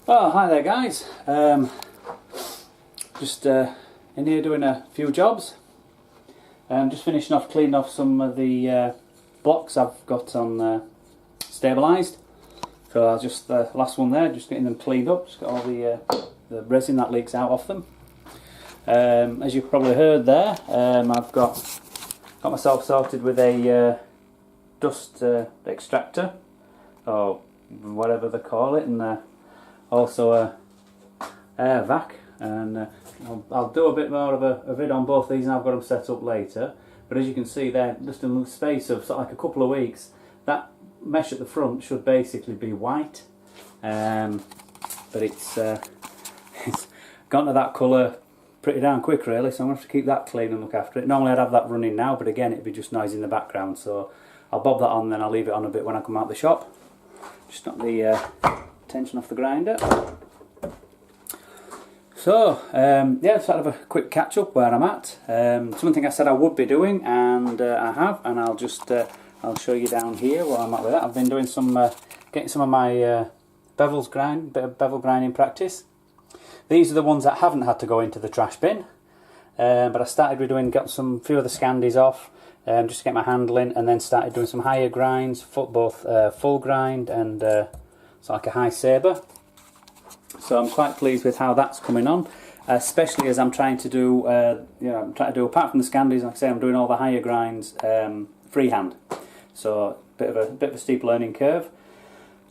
Oh, hi there guys. Just in here doing a few jobs. Just finishing off cleaning off some of the blocks I've got on stabilised. So I'll just, last one there, just getting them cleaned up, just got all the resin that leaks out off them. As you've probably heard there, I've got myself sorted with a dust extractor, or whatever they call it, and also a air vac, and I'll do a bit more of a vid on both these, and I've got them set up later. But as you can see there, just in the space of sort of like a couple of weeks, that mesh at the front should basically be white, but it's gone to that colour pretty darn quick really, so I'm going to have to keep that clean and look after it. Normally I'd have that running now, but again it'd be just noise in the background, so I'll bob that on, then I'll leave it on a bit when I come out the shop. Just knock the tension off the grinder. So yeah, sort of a quick catch up where I'm at. Something I said I would be doing, and I have, and I'll just I'll show you down here where I'm at with that. I've been doing some getting some of my bevels grind, bit of bevel grinding practice. These are the ones that haven't had to go into the trash bin, but I started with got some few of the scandies off, just to get my handling, and then started doing some higher grinds, both full grind and it's like a high sabre. So I'm quite pleased with how that's coming on, especially as I'm trying to do, I'm trying to do, apart from the scandies, like I say, I'm doing all the higher grinds freehand. So bit of a steep learning curve.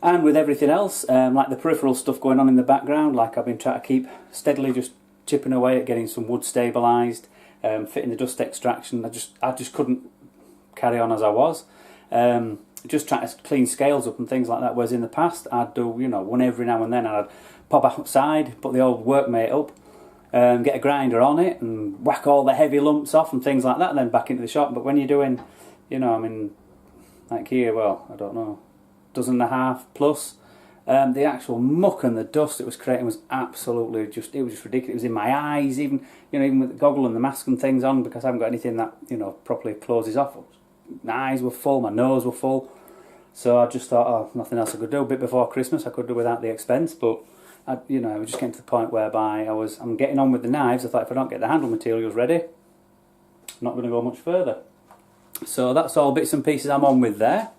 And with everything else, like the peripheral stuff going on in the background, like I've been trying to keep steadily just chipping away at getting some wood stabilised, fitting the dust extraction. I just couldn't carry on as I was. Just trying to clean scales up and things like that, whereas in the past I'd do, one every now and then, and I'd pop outside, put the old workmate up, get a grinder on it and whack all the heavy lumps off and things like that, and then back into the shop. But when you're doing, like here, well, I don't know, dozen and a half plus, the actual muck and the dust it was creating was absolutely it was just ridiculous. It was in my eyes, even with the goggle and the mask and things on, because I haven't got anything that properly closes off. My eyes were full, my nose were full, so I just thought, oh, nothing else I could do. A bit before Christmas I could do without the expense, but I was just getting to the point whereby I'm getting on with the knives. I thought, if I don't get the handle materials ready, I'm not going to go much further. So that's all bits and pieces I'm on with there.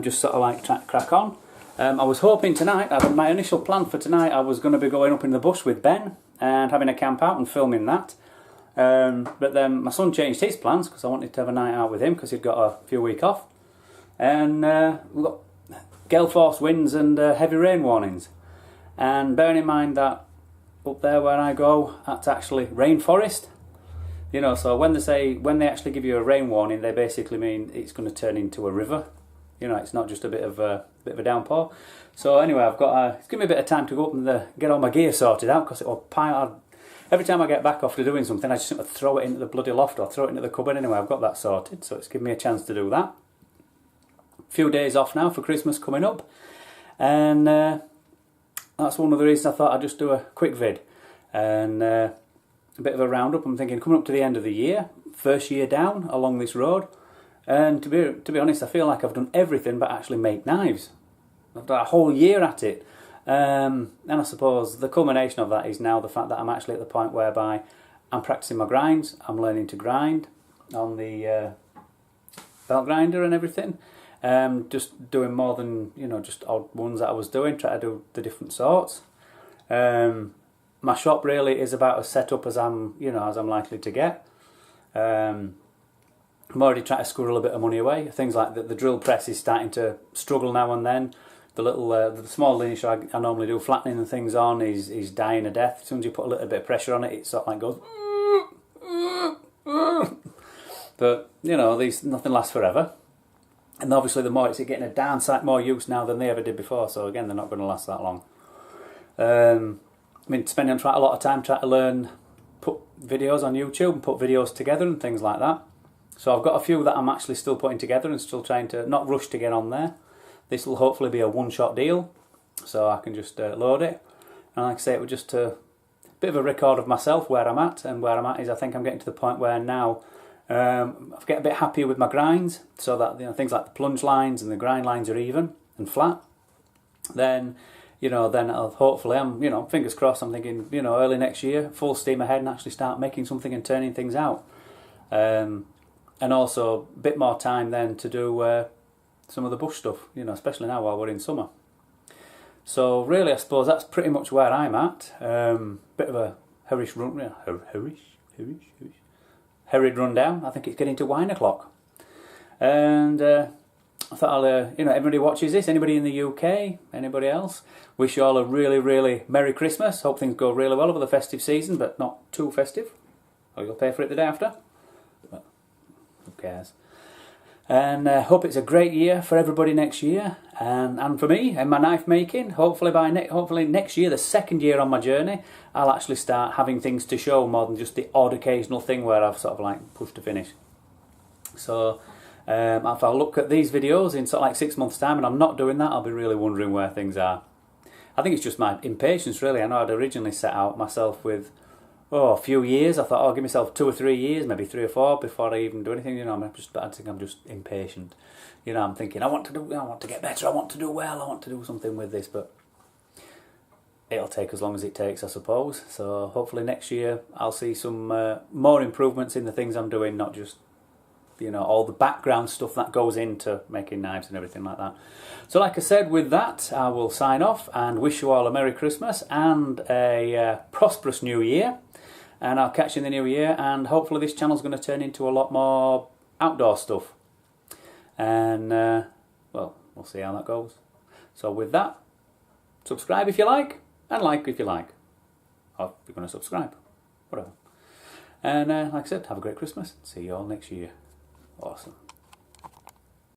Just sort of like trying to crack on. I was hoping tonight, my initial plan for tonight, I was going to be going up in the bush with Ben and having a camp out and filming that. But then my son changed his plans because I wanted to have a night out with him because he'd got a few weeks off. And we've got gale force winds and heavy rain warnings. And bearing in mind that up there where I go, that's actually rainforest. So when they actually give you a rain warning, they basically mean it's going to turn into a river. It's not just a bit of a downpour. So anyway, it's given me a bit of time to go up and get all my gear sorted out, because it will pile. Every time I get back after doing something, I just sort of throw it into the bloody loft or throw it into the cupboard. Anyway, I've got that sorted, so it's given me a chance to do that. A few days off now for Christmas coming up, and that's one of the reasons I thought I'd just do a quick vid and a bit of a roundup. I'm thinking, coming up to the end of the year, first year down along this road, and to be honest, I feel like I've done everything but actually make knives. I've done a whole year at it. And I suppose the culmination of that is now the fact that I'm actually at the point whereby I'm practicing my grinds. I'm learning to grind on the belt grinder and everything. Just doing more than just odd ones that I was doing. Try to do the different sorts. My shop really is about as set up as I'm likely to get. I'm already trying to squirrel a bit of money away. Things like the drill press is starting to struggle now and then. The little, the small lineage I normally do flattening and things on is dying a death. As soon as you put a little bit of pressure on it, it sort of like goes. But nothing lasts forever. And obviously, the more it's getting a darn sight more use now than they ever did before. So again, they're not going to last that long. Spending quite a lot of time trying to learn, put videos on YouTube and put videos together and things like that. So I've got a few that I'm actually still putting together and still trying to not rush to get on there. This will hopefully be a one-shot deal, so I can just load it. And like I say, it was just a bit of a record of myself, where I'm at. And where I'm at is I think I'm getting to the point where now I get a bit happier with my grinds, so that things like the plunge lines and the grind lines are even and flat. Then you know, then hopefully you know, fingers crossed, I'm thinking, you know, early next year, full steam ahead and actually start making something and turning things out. And also a bit more time then to do some of the bush stuff, you know, especially now while we're in summer. So really, I suppose that's pretty much where I'm at. Bit of a hurried rundown. I think it's getting to wine o'clock. And I thought I'll, you know, everybody watches this, anybody in the UK, anybody else, wish you all a really, really Merry Christmas. Hope things go really well over the festive season, but not too festive. Or you'll pay for it the day after. But who cares? And hope it's a great year for everybody next year, and for me and my knife making. Hopefully hopefully next year, the second year on my journey, I'll actually start having things to show more than just the odd occasional thing where I've sort of like pushed to finish. So if I look at these videos in sort of like 6 months' time and I'm not doing that, I'll be really wondering where things are. I think it's just my impatience, really. I know I'd originally set out myself with a few years. I thought, I'll give myself 2 or 3 years, maybe 3 or 4 before I even do anything. You know, I think I'm just impatient. You know, I'm thinking I want to get better. I want to do well. I want to do something with this, but it'll take as long as it takes, I suppose. So hopefully next year I'll see some more improvements in the things I'm doing, not just, you know, all the background stuff that goes into making knives and everything like that. So like I said, with that, I will sign off and wish you all a Merry Christmas and a prosperous New Year. And I'll catch you in the new year, and hopefully this channel's going to turn into a lot more outdoor stuff. And, well, we'll see how that goes. So with that, subscribe if you like, and like if you like. Or if you're going to subscribe, whatever. And like I said, have a great Christmas. See you all next year. Awesome.